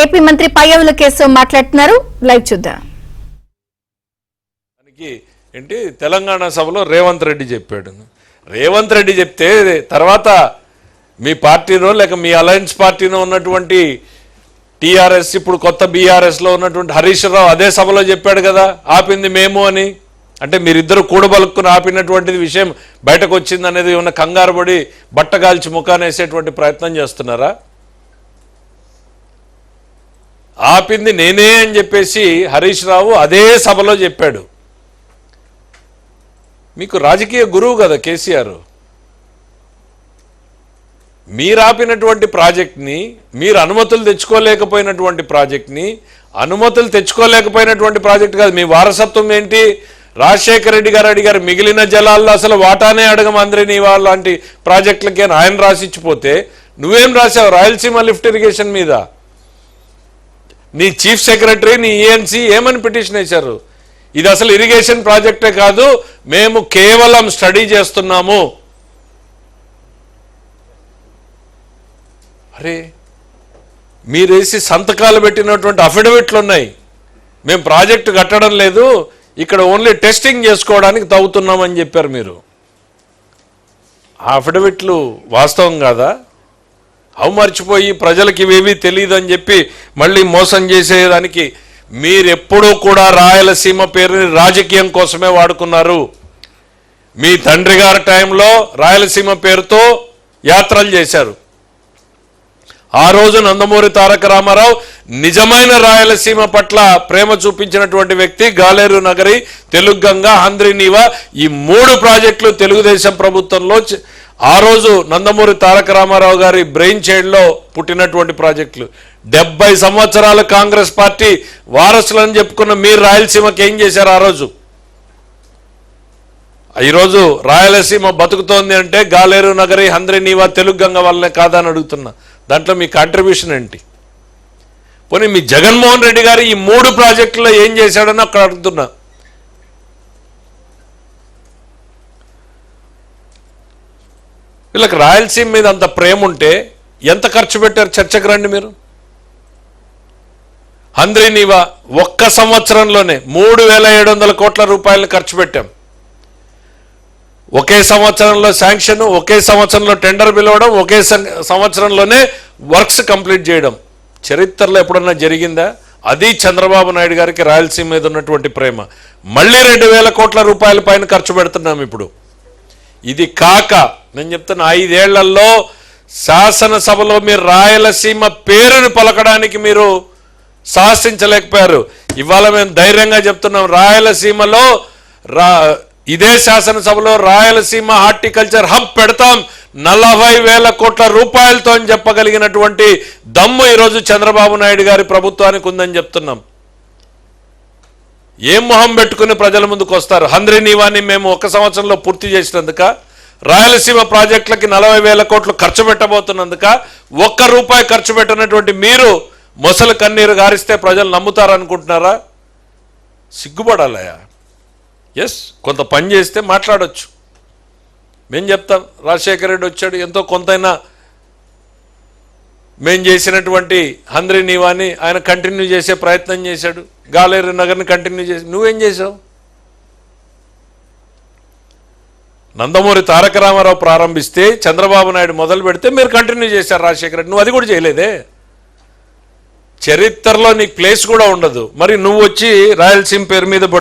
AP మంత్రి పయ్యవుల కేశవ్ మాట్లాడుతున్నారు. Live చూద్దాం. ఏంటి తెలంగాణ సభలో రేవంత్ రెడ్డి చెప్పాడు. రేవంత్ రెడ్డి చెప్తే తర్వాత మీ పార్టీనో లేక మీ అలయన్స్ పార్టీనో ఉన్నటువంటి టీఆర్ఎస్ ఇప్పుడు కొత్త బీఆర్ఎస్లో ఉన్నటువంటి హరీష్ రావు అదే సభలో చెప్పాడు కదా, ఆపింది మేము అని. అంటే మీరిద్దరు కూడబలుక్కుని ఆపినటువంటిది విషయం బయటకు వచ్చింది అనేది ఏమన్నా కంగారు పడి బట్టగాల్చి ముఖాన్ని వేసేటువంటి ప్రయత్నం చేస్తున్నారా? ఆపింది నేనే అని చెప్పేసి హరీష్ రావు అదే సభలో చెప్పాడు. మీకు రాజకీయ గురువు కదా కేసీఆర్. మీరు ఆపినటువంటి ప్రాజెక్ట్ని, మీరు అనుమతులు తెచ్చుకోలేకపోయినటువంటి ప్రాజెక్ట్ని, అనుమతులు తెచ్చుకోలేకపోయినటువంటి ప్రాజెక్ట్ కాదు, మీ వారసత్వం ఏంటి? రాజశేఖర రెడ్డి గారు అడిగారు, మిగిలిన జలాల్లో అసలు వాటానే అడగమంద్రి వాళ్ళ లాంటి ప్రాజెక్టులకే ఆయన రాసిచ్చిపోతే నువ్వేం రాసావు? రాయలసీమ లిఫ్ట్ ఇరిగేషన్ మీద నీ చీఫ్ సెక్రటరీ, నీ ఈఎన్సీ ఏమని పిటిషన్ వేశారు? ఇది అసలు ఇరిగేషన్ ప్రాజెక్టే కాదు, మేము కేవలం స్టడీ చేస్తున్నాము. అరే, మీరేసి సంతకాలు పెట్టినటువంటి అఫిడవిట్లు ఉన్నాయి, మేము ప్రాజెక్టు కట్టడం లేదు, ఇక్కడ ఓన్లీ టెస్టింగ్ చేసుకోవడానికి తవ్వుతున్నామని చెప్పారు మీరు. ఆ అఫిడవిట్లు వాస్తవం కాదా? అవి మర్చిపోయి ప్రజలకు ఇవేవి తెలియదు అని చెప్పి మళ్ళీ మోసం చేసేదానికి మీరెప్పుడూ కూడా రాయలసీమ పేరుని రాజకీయం కోసమే వాడుకున్నారు. మీ తండ్రి గారి టైంలో రాయలసీమ పేరుతో యాత్రలు చేశారు. ఆ రోజు నందమూరి తారక రామారావు నిజమైన రాయలసీమ పట్ల ప్రేమ చూపించినటువంటి వ్యక్తి. గాలేరు నగరి, తెలుగంగ, హంద్రీనీవా ఈ 3 ప్రాజెక్టులు తెలుగుదేశం ప్రభుత్వంలో ఆ రోజు నందమూరి తారక రామారావు గారి బ్రెయిన్ చైల్డ్లో పుట్టినటువంటి ప్రాజెక్టులు. 70 సంవత్సరాల కాంగ్రెస్ పార్టీ వారసులని చెప్పుకున్న మీరు రాయలసీమకి ఏం చేశారు ఆ రోజు? ఈరోజు రాయలసీమ బతుకుతోంది అంటే గాలేరు నగరి, హంద్రీనీవా, తెలుగంగ వల్లనే కాదని అడుగుతున్నా. దాంట్లో మీ కాంట్రిబ్యూషన్ ఏంటి? పోనీ మీ జగన్మోహన్ రెడ్డి గారు ఈ 3 ప్రాజెక్టుల్లో ఏం చేశాడని అక్కడ అడుగుతున్నా. వీళ్ళకి రాయలసీమ మీద అంత ప్రేమ ఉంటే ఎంత ఖర్చు పెట్టారు చర్చకు రండి మీరు. హంద్రీనీవా ఒక్క సంవత్సరంలోనే 3,700 కోట్ల రూపాయలను ఖర్చు పెట్టాం. ఒకే సంవత్సరంలో శాంక్షన్, ఒకే సంవత్సరంలో టెండర్ పిలవడం, ఒకే సంవత్సరంలోనే వర్క్స్ కంప్లీట్ చేయడం చరిత్రలో ఎప్పుడన్నా జరిగిందా? అది చంద్రబాబు నాయుడు గారికి రాయలసీమ మీద ఉన్నటువంటి ప్రేమ. మళ్ళీ 2,000 కోట్ల రూపాయల పైన ఖర్చు పెడుతున్నాం ఇప్పుడు. ఇది కాక నేను చెప్తున్నా, 5 ఏళ్లలో శాసనసభలో మీరు రాయలసీమ పేరుని పలకడానికి మీరు సాహసించలేకపోయారు. ఇవాళ మేము ధైర్యంగా చెప్తున్నాం, రాయలసీమలో ఇదే శాసనసభలో రాయలసీమ హార్టికల్చర్ హబ్ పెడతాం 40,000 కోట్ల రూపాయలతో అని చెప్పగలిగినటువంటి దమ్ము ఈరోజు చంద్రబాబు నాయుడు గారి ప్రభుత్వానికి ఉందని చెప్తున్నాం. ఏం మొహం పెట్టుకుని ప్రజల ముందుకు వస్తారు? హంద్రీనీవాని మేము 1 సంవత్సరంలో పూర్తి చేసినందుక, రాయలసీమ ప్రాజెక్టులకి 40,000 కోట్లు ఖర్చు పెట్టబోతున్నందుక, 1 రూపాయి ఖర్చు పెట్టినటువంటి మీరు మొసలు కన్నీరు గారిస్తే ప్రజలు నమ్ముతారనుకుంటున్నారా? సిగ్గుపడాలయా. ఎస్, కొంత పని చేస్తే మాట్లాడొచ్చు. మేము చెప్తాం, రాజశేఖర రెడ్డి వచ్చాడు, ఎంతో కొంతైనా మేము చేసినటువంటి హంద్రీనీవాని ఆయన కంటిన్యూ చేసే ప్రయత్నం చేశాడు, గాలేరు నగర్ని కంటిన్యూ చేసి. నువ్వేం చేసావు? నందమూరి తారక రామారావు ప్రారంభిస్తే చంద్రబాబు నాయుడు మొదలు పెడితే మీరు కంటిన్యూ చేశారు రాజశేఖర రెడ్డి. నువ్వు అది కూడా చేయలేదే. చరిత్రలో నీకు ప్లేస్ కూడా ఉండదు. మరి నువ్వు వచ్చి రాయలసీమ పేరు మీద